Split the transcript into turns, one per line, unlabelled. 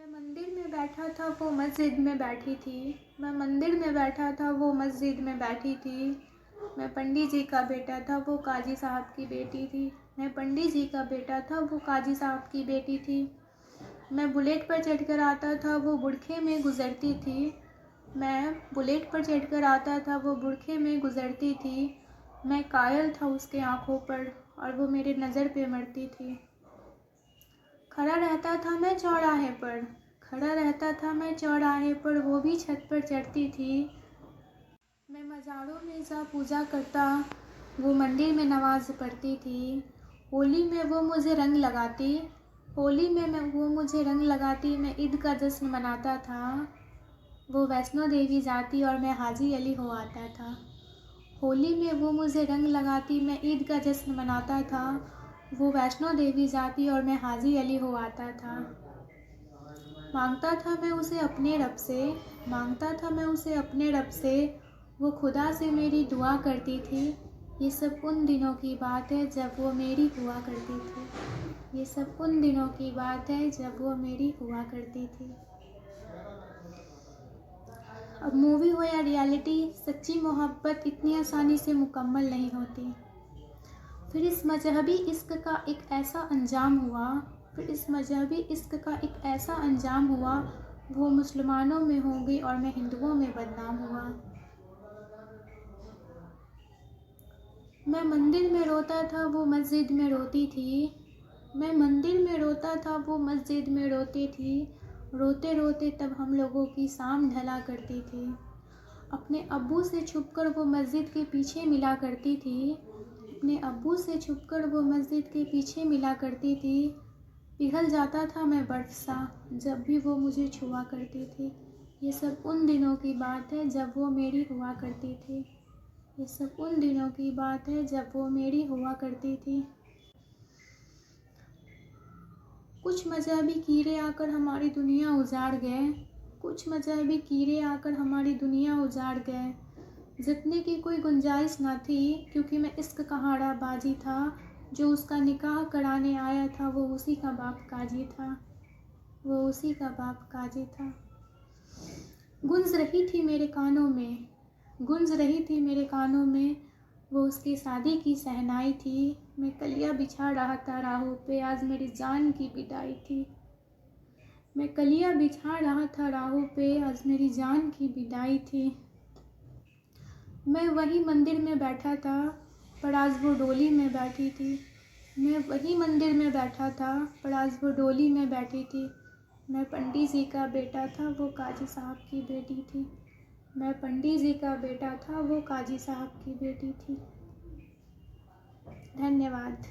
मैं मंदिर में बैठा था वो मस्जिद में बैठी थी। मैं मंदिर में बैठा था वो मस्जिद में बैठी थी। मैं पंडित जी का बेटा था वो काजी साहब की बेटी थी। मैं पंडित जी का बेटा था वो काजी साहब की बेटी थी। मैं बुलेट पर चढ़कर आता था वो बुरखे में गुजरती थी। मैं बुलेट पर चढ़कर आता था वो बुरखे में गुजरती थी। मैं कायल था उसके आँखों पर और वो मेरे नज़र पे मरती थी। खड़ा रहता था मैं चौराहे पर, खड़ा रहता था मैं चौराहे पर, वो भी छत पर चढ़ती थी। मैं मज़ारों में जा पूजा करता, वो मंदिर में नमाज़ पढ़ती थी। होली में वो मुझे रंग लगाती, होली में वो मुझे रंग लगाती। मैं ईद का जश्न मनाता था, वो वैष्णो देवी जाती और मैं हाजी अली हो आता था। होली में वो मुझे रंग लगाती, मैं ईद का जश्न मनाता था। वो वैष्णो देवी जाती और मैं हाजी अली हो आता था। मांगता था मैं उसे अपने रब से, मांगता था मैं उसे अपने रब से। वो खुदा से मेरी दुआ करती थी। ये सब उन दिनों की बात है जब वो मेरी हुआ करती थी। ये सब उन दिनों की बात है जब वो मेरी हुआ करती थी। अब मूवी हो या रियलिटी, सच्ची मोहब्बत इतनी आसानी से मुकम्मल नहीं होती। फिर इस मजहबी इश्क का एक ऐसा अंजाम हुआ, फिर इस मजहबी इश्क का एक ऐसा अंजाम हुआ, वो मुसलमानों में हो गई और मैं हिंदुओं में बदनाम हुआ। मैं मंदिर में रोता था वो मस्जिद में रोती थी। मैं मंदिर में रोता था वो मस्जिद में रोती थी। रोते रोते तब हम लोगों की शाम ढला करती थी। अपने अब्बू से छुपकर वो मस्जिद के पीछे मिला करती थी। अपने अब्बू से छुपकर वो मस्जिद के पीछे मिला करती थी। पिघल जाता था मैं बर्फ सा जब भी वो मुझे छुआ करती थी। ये सब उन दिनों की बात है जब वो मेरी हुआ करती थी। ये सब उन दिनों की बात है जब वो मेरी हुआ करती थी। कुछ मजहबी कीड़े आकर हमारी दुनिया उजाड़ गए, कुछ मजहबी कीड़े आकर हमारी दुनिया उजाड़ गए। जितने की कोई गुंजाइश ना थी, क्योंकि मैं इश्क का हाड़ा बाजी था। जो उसका निकाह कराने आया था वो उसी का बाप काजी था, वो उसी का बाप काजी था। गूंज रही थी मेरे कानों में, गूंज रही थी मेरे कानों में, वो उसकी शादी की सहनाई थी। मैं कलियां बिछा रहा था राहों पे, आज मेरी जान की विदाई थी। मैं कलियां बिछा रहा था राहों पे, आज मेरी जान की विदाई थी। मैं वही मंदिर में बैठा था, पर आज वो डोली में बैठी थी। मैं वही मंदिर में बैठा था, पर आज वो डोली में बैठी थी। मैं पंडित जी का बेटा था वो काजी साहब की बेटी थी। मैं पंडित जी का बेटा था वो काजी साहब की बेटी थी। धन्यवाद।